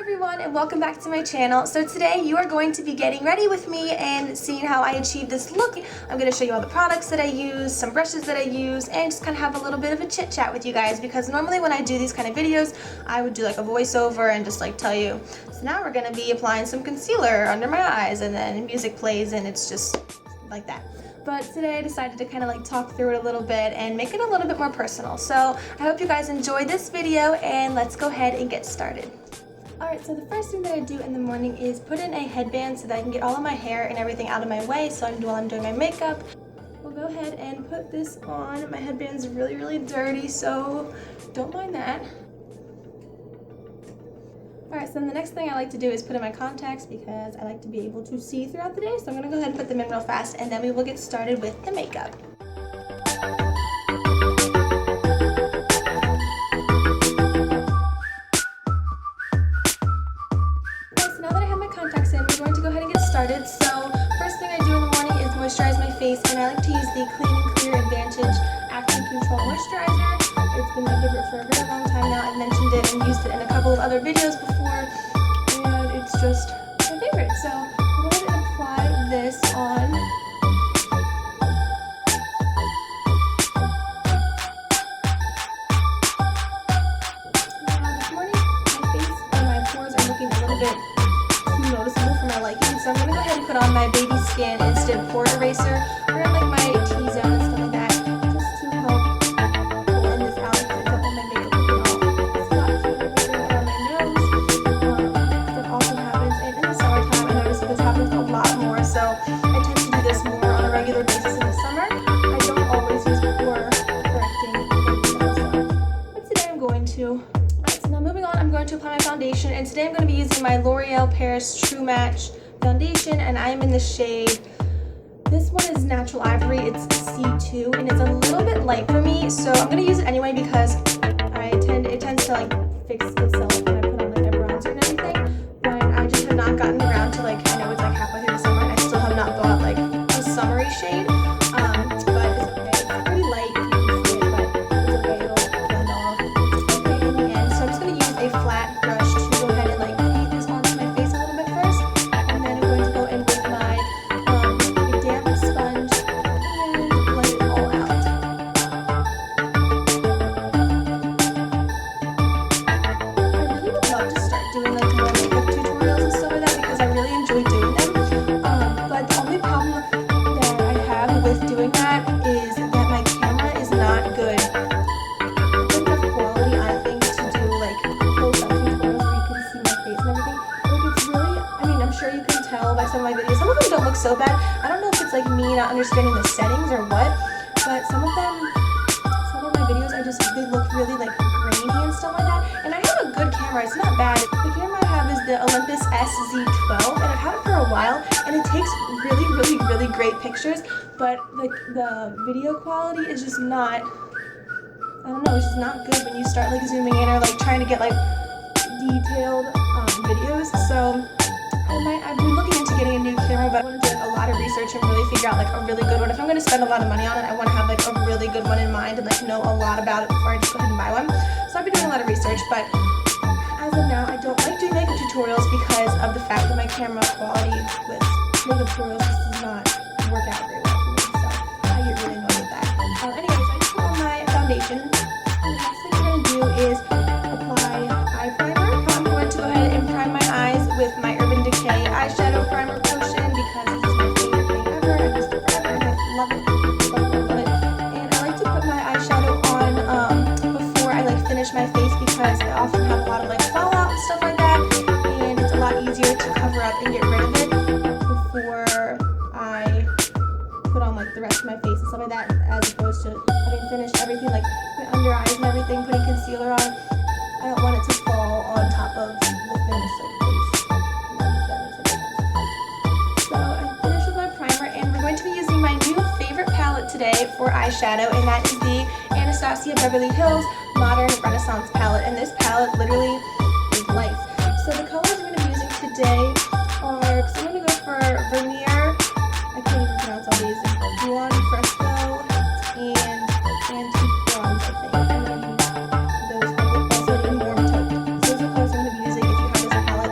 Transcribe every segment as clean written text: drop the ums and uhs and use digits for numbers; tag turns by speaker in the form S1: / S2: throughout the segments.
S1: everyone, and welcome back to my channel. So today you are going to be getting ready with me and seeing how I achieve this look. I'm going to show you all the products that I use, some brushes that I use, and just kind of have a little bit of a chit chat with you guys, because normally when I do these kind of videos I would do like a voiceover and just like tell you. So now we're going to be applying some concealer under my eyes, and then music plays and it's just like that. But today I decided to kind of like talk through it a little bit and make it a little bit more personal. So I hope you guys enjoyed this video, and let's go ahead and get started. Alright, so the first thing that I do in the morning is put in a headband so that I can get all of my hair and everything out of my way so while I'm doing my makeup. We'll go ahead and put this on. My headband's really dirty, so don't mind that. Alright, so then the next thing I like to do is put in my contacts because I like to be able to see throughout the day. So I'm going to go ahead and put them in real fast, and then we will get started with the makeup. Started. So first thing I do in the morning is moisturize my face, and I like to use the Clean and Clear Advantage Acne Control Moisturizer. It's been my favorite for a very long time now. I've mentioned it and used it in a couple of other videos before, and it's just my favorite. So I'm going to apply this on. Now this morning my face and my pores are looking a little bit noticeable for my liking, so I'm going to go ahead and put on my Baby Skin Instant Pore Eraser around like my T-zone and stuff like that, just to help blend this out and get all my makeup looking all splotchy and everything around my nose. That also happens, and in the summertime I notice this happens a lot more, so I tend to do this more on a regular basis in the summer. I don't always use pore correcting things, but today I'm going to. Now moving on, I'm going to apply my foundation, and today I'm going to be using my L'Oreal Paris True Match foundation, and I am in the shade, this one is Natural Ivory, it's C2, and it's a little bit light for me, so I'm going to use it anyway because it tends to like fix itself when I put on like my bronzer and everything, but I just have not gotten around to like, I know it's like halfway through the summer and I still have not bought like a summery shade, but it's okay, it's pretty light if you can see it, but it's okay, it'll blend off. Okay, in the end, so I'm just going to use a flat brush to go ahead and like paint this onto my face a little bit first, and then I'm going to go in with my damp sponge and blend it all out. I really would love to start doing like more makeup tutorials and stuff like that because I really enjoy doing them, but the only problem that I have with doing that is that my camera is not good. Sure you can tell by some of my videos. Some of them don't look so bad. I don't know if it's like me not understanding the settings or what, but some of my videos they look really like grainy and stuff like that. And I have a good camera, it's not bad. The camera I have is the Olympus SZ12, and I've had it for a while, and it takes really great pictures, but like the video quality is just not, I don't know, it's just not good when you start like zooming in or like trying to get like detailed videos. So I've been looking into getting a new camera, but I want to do a lot of research and really figure out like a really good one. If I'm going to spend a lot of money on it, I want to have like a really good one in mind and like know a lot about it before I just go ahead and buy one. So I've been doing a lot of research, but as of now, I don't like doing makeup tutorials because of the fact that my camera quality with makeup tutorials just does not work out very well for me. So I get really annoyed with that. Anyways, I just put on my foundation. And the next thing I'm going to do is apply eye primer. I'm going to go ahead and prime my eyes with my Urban Decay eyeshadow primer potion because this is my favorite thing ever. I've used it forever and I love it. Love it. And I like to put my eyeshadow on before I like finish my face because I often have a lot of like fallout and stuff like that, and it's a lot easier to cover up and get rid of it before I put on like the rest of my face and stuff like that, as opposed to having finished everything like my under eyes and everything, putting concealer on. I don't want it to fall on top of the finished face. So I finished with my primer, and we're going to be using my new favorite palette today for eyeshadow, and that is the Anastasia Beverly Hills Modern Renaissance palette, and this palette literally is life. So the colors I'm going to be using today are, because I'm going to go for Vernier, I can't even pronounce all these, Buon Fresco, and Antique Bronze, I think. And then those are also in Warm Taupe. So those are the colors I'm going to be using if you have this palette.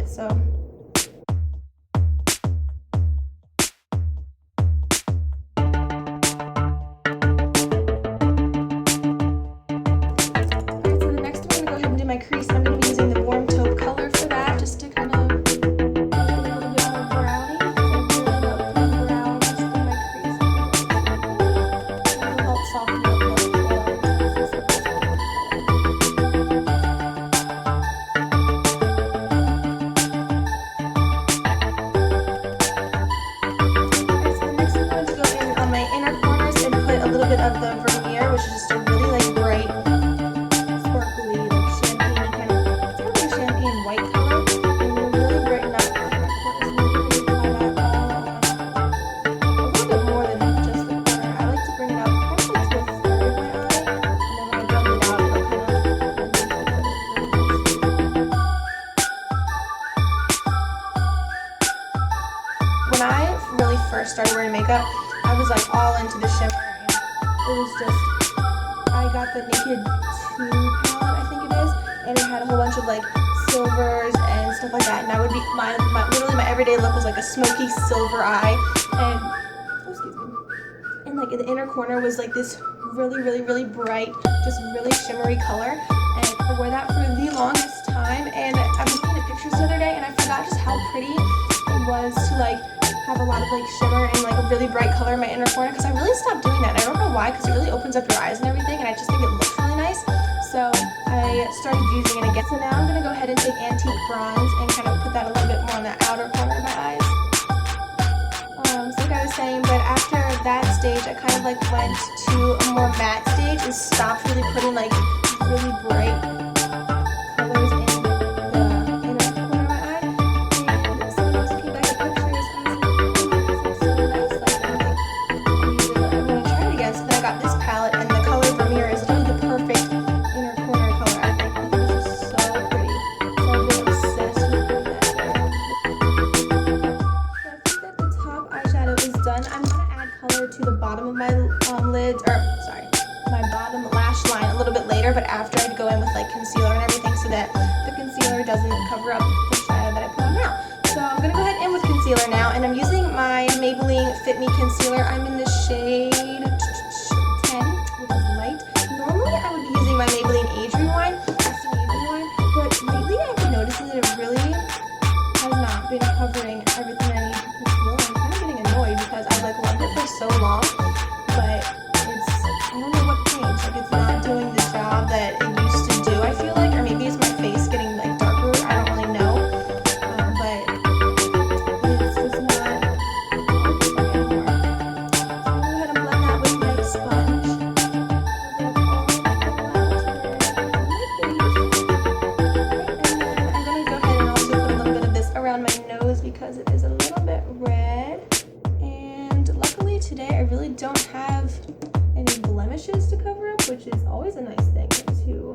S1: it. So my crease. I'm going to be using the warm taupe color for that, just to kind of make it a little bit more browny. So I'm going to put brown just in my crease. It'll help soften up the so the next I'm going to go in on my inner corners and put a little bit of the Vermeer, which is just a really like bright, sparkly, like champagne kind of, it's kind of like champagne white color, and we'll really brighten up the inner corners. And we're going to apply that all on, a little bit more than just the corner. I like to bring it up kind of like to a third of my eye, and then when I blend it out, it'll kind of When I really first started wearing makeup, I was like all into the shimmer, and it was just, I got the Naked 2 palette, I think it is, and it had a whole bunch of like silvers and stuff like that, and I would be, literally my everyday look was like a smoky silver eye, and, oh, excuse me, and like in the inner corner was like this really, really, really bright, just really shimmery color, and I wore that for the longest time, and I was looking at pictures the other day, and I forgot just how pretty it was to like have a lot of like shimmer and like a really bright color in my inner corner, because I really stopped doing that. And I don't know why, because it really opens up your eyes and everything, and I just think it looks really nice. So I started using it again. So now I'm going to go ahead and take Antique Bronze and kind of put that a little bit more on the outer corner of my eyes. So like I was saying, but after that stage, I kind of like went to a more matte stage and stopped really putting like really bright colors in the inner corner of my eye. And so when I was looking back at pictures, I was like, oh, this looks so nice. Like, I'm going to try it again. So then I got this palette, and the color Vermeer is really the perfect inner corner color, I think. I think it's just so pretty. So I've been obsessed with doing that there. So I think that the top eyeshadow is done. I'm going to add color to the bottom of my lids, or sorry, my bottom lash line a little bit later, but after I'd go in with like concealer and everything, so that the concealer doesn't cover up the shadow that I put on now. So I'm going to go ahead in with concealer now, and I'm using my Maybelline Fit Me Concealer. I'm in the shade 10, which is light. Normally I would be using my Maybelline Age Rewind, that's an Age Rewind, but lately I've been noticing that it really has not been covering everything I need to conceal. I'm kind of getting annoyed because I've like loved it for so long, but it's, I don't know what changed. Like, it's not doing the job that it used to do, I feel like, or maybe it's my face getting like darker, I don't really know, but it's just not working anymore. So I'm going to go ahead and blend that with my sponge. And then I'm going to go ahead and also put a little bit of this around my nose because it is a little bit red. And luckily today I really don't have any blemishes to cover up, which is always a nice thing to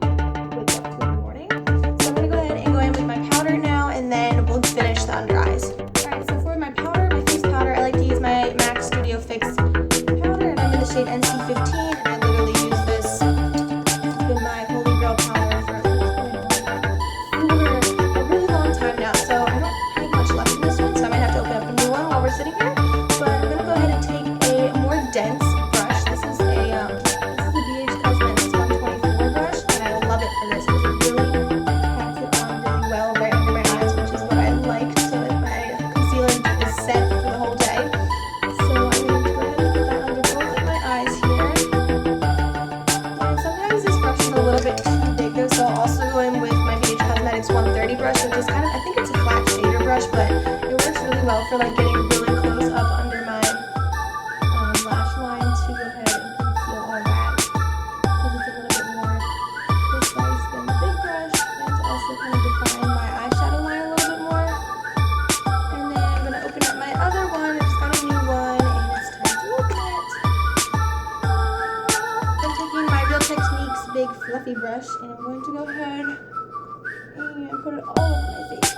S1: wake up to in the morning. So I'm going to go ahead and go in with my powder now, and then we'll finish the under eyes. Alright, so for my powder, my face powder, I like to use my MAC Studio Fix powder, and I'm in the shade NC15, and I literally use this. This has been my holy grail powder for a really long time now, so I don't have much left in this one, so I might have to open up a new one while we're sitting here. But I'm going to go ahead and take a more dense brush. This is a BH Cosmetics 124 brush, and I love it for this because it really packs it on really well right under my eyes, which is what I like, so that my concealer is set for the whole day. So I'm going to go ahead and put that under both of my eyes here. And sometimes this brush is a little bit too big though, so I'll also go in with my BH Cosmetics 130 brush, which is kind of, I think it's a flat shader brush, but it works really well for like getting really close up under my lash line to go ahead and conceal all that, because it's a little bit more precise than the big brush, and to also kind of define my eyeshadow line a little bit more. And then I'm going to open up my other one. I just got a new one, and it's time to open it. I'm taking my Real Techniques big fluffy brush, and I'm going to go ahead and put it all over my face.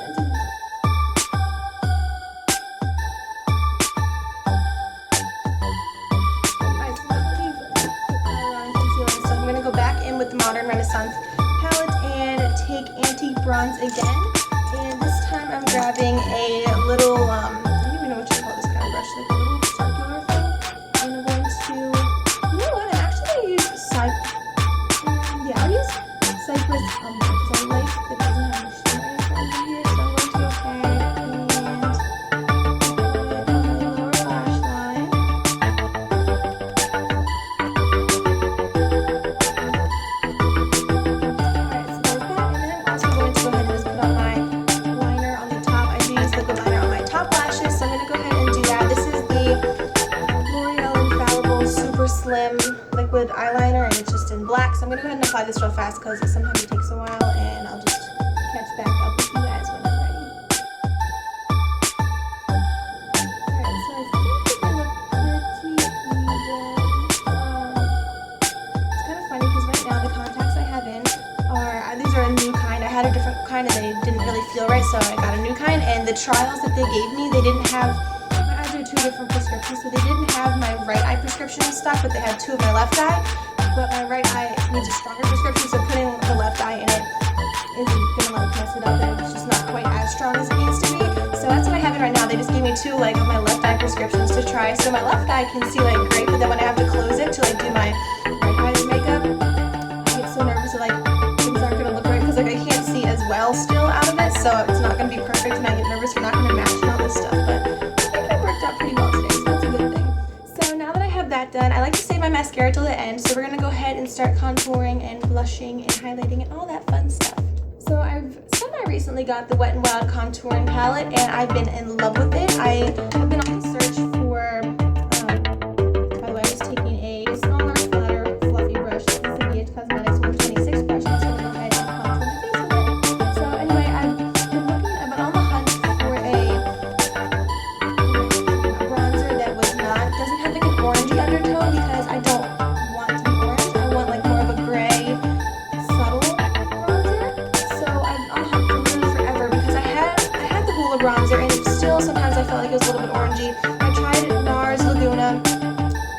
S1: Go back in with the Modern Renaissance palette and take Antique Bronze again, and this time time I'm grabbing a little, I don't even know what you call this kind of brush, like a little circular thing. And I'm going to, you know what, I'm actually going to use I'll use Cypress Umber because I like that it doesn't have much shimmer inside of here. So I'm going to go ahead and put it on my lower lash line. Alright, so there's that. And then I'm also going to go ahead and just put on my liner on the top. I do use liquid liner on my top lashes, so I'm going to go ahead and do that. This is the L'Oreal Infallible Super Slim liquid eyeliner, and it's just in black. So I'm going to go ahead and apply this real fast because sometimes it takes a while, and I'll just catch back up with you guys when I'm ready. Alright, so I think it's going to look pretty even. It's kind of funny because right now the contacts I have in these are a new kind. I had a different kind and they didn't really feel right, so I got a new kind. And the trials that they gave me, they didn't have, my eyes are 2 different prescriptions, so they didn't have my right eye prescription in stock, but they had 2 of my left eye. But my right eye needs a stronger prescription, so putting the left eye in it isn't gonna like mess it up, and it's just not quite as strong as it needs to be. So that's what I have in right now. They just gave me 2 like of my left eye prescriptions to try. So my left eye can see like great, but then when I have to close it to like do my right eye's makeup, I get so nervous that like things aren't gonna look right because like I can't see as well still out of it, so it's not gonna be perfect, and I get nervous we're not gonna match and all this stuff. But I think it worked out pretty well today, so that's a good thing. So now that I have that done, I like to save my mascara till the end, so we're going to go ahead and start contouring and blushing and highlighting and all that fun stuff. So I've semi-recently got the Wet n Wild contouring palette, and I've been in love with it. I have been on the search for, by the way, I was taking a smaller, flatter, fluffy brush. This is the BH Cosmetics 126 brush. I'm just going to go ahead and contour my face with it. So anyway, I've been on the hunt for a bronzer that doesn't have like an orangey undertone, because I don't want to be orange. I want like more of a gray, subtle bronzer. So I've been on the hunt for literally forever because I had the Hoola bronzer, and it still sometimes I felt like it was a little bit orangey. I tried NARS Laguna.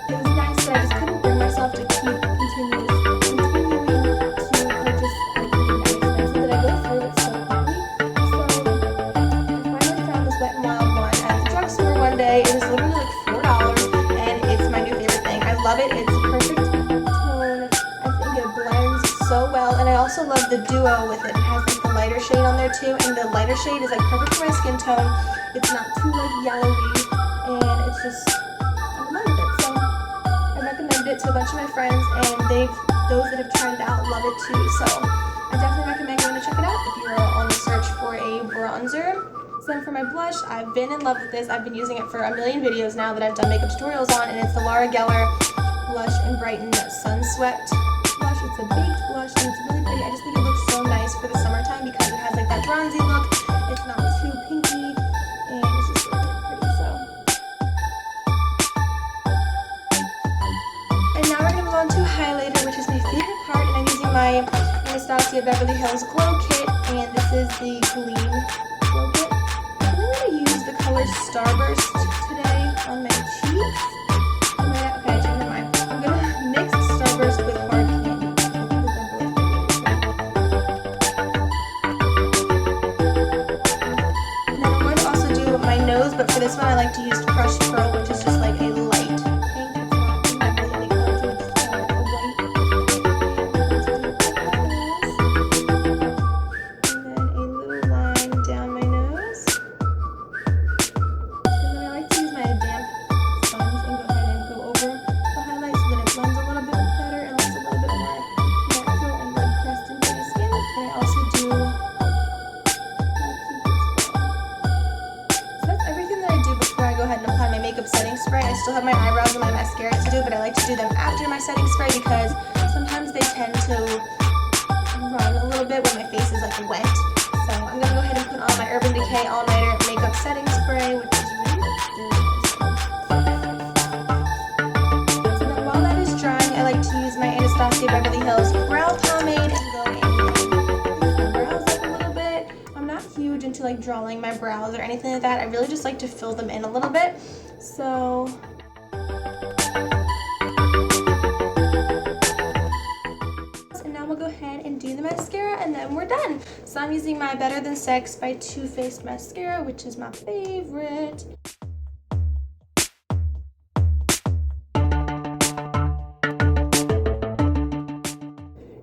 S1: It was nice, but I just couldn't bring myself to continuing to purchase anything that expensive that I go through it so quickly. So I finally found this Wet n Wild one at the drugstore one day. It was literally like $4. I love it. It's a perfect tone. I think it blends so well, and I also love the duo with it. It has like the lighter shade on there too, and the lighter shade is like perfect for my skin tone. It's not too like yellowy, and it's just, I'm in love with it. So I recommended it to a bunch of my friends, and those that have tried it out love it too. So I definitely recommend going to check it out if you are on the search for a bronzer. So then for my blush, I've been in love with this. I've been using it for a million videos now that I've done makeup tutorials on, and it's the Laura Geller Blush and Brighten Sun Swept blush. It's a baked blush, and it's really pretty. I just think it looks so nice for the summertime because it has like that bronzy look. It's not too pinky, and it's just really pretty. So, and now we're gonna move on to highlighter, which is my favorite part, and I'm using my Anastasia Beverly Hills Glow Kit, and this is the Gleam Glow Kit. I'm gonna use the color Starburst today on my cheeks. Okay, never mind. I'm gonna mix Starburst with Hard Candy. And then I'm going to also do my nose, but for this one I like to use Crush Pro, which is just like a light pink. It's not really any color to it, it's just kind of a white. And then a little line down my nose. And then I like to use my damp sponge and go ahead and go over the highlight so that it blends a little bit better and looks a little bit more natural and like pressed into my skin. And I also do my So that's everything that I do before I go ahead and apply my makeup setting spray. I still have my eyebrows and my mascara to do, but I like to do them after my setting spray because sometimes they tend to run a little bit when my face is like wet. So I'm gonna go ahead and put on my Urban Decay All Nighter Makeup Setting Spray, which is really nice. So then while that is drying, I like to use my Anastasia Beverly Hills Brow Pomade and go and fix my brows up a little bit. I'm not huge into like drawing my brows or anything like that. I really just like to fill them in a little bit. So and now we'll go ahead and do the mascara, and then we're done. So I'm using my Better Than Sex by Too Faced mascara, which is my favorite.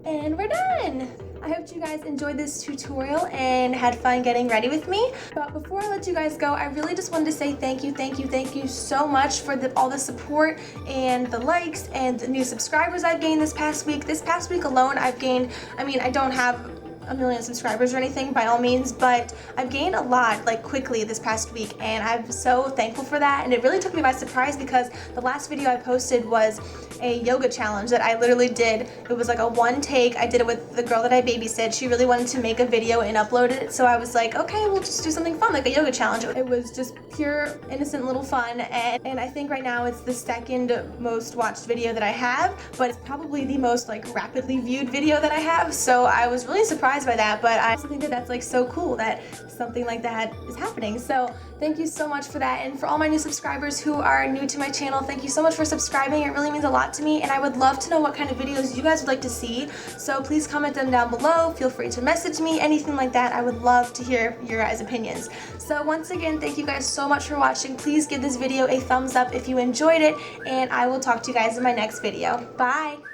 S1: And we're done. I hope you guys enjoyed this tutorial and had fun getting ready with me. But before I let you guys go, I really just wanted to say thank you so much for all the support and the likes and the new subscribers I've gained this past week. This past week alone, I've gained, I mean, I don't have a million subscribers or anything by all means, but I've gained a lot like quickly this past week, and I'm so thankful for that. And it really took me by surprise because the last video I posted was a yoga challenge that I literally did. It was like a one take. I did it with the girl that I babysit. She really wanted to make a video and upload it, so I was like, okay, we'll just do something fun like a yoga challenge. It was just pure innocent little fun, and I think right now it's the second most watched video that I have, but it's probably the most like rapidly viewed video that I have, so I was really surprised by that. But I also think that that's like so cool that something like that is happening. So thank you so much for that. And for all my new subscribers who are new to my channel, thank you so much for subscribing. It really means a lot to me, and I would love to know what kind of videos you guys would like to see. So please comment them down below. Feel free to message me, anything like that. I would love to hear your guys' opinions. So once again, thank you guys so much for watching. Please give this video a thumbs up if you enjoyed it, and I will talk to you guys in my next video. Bye!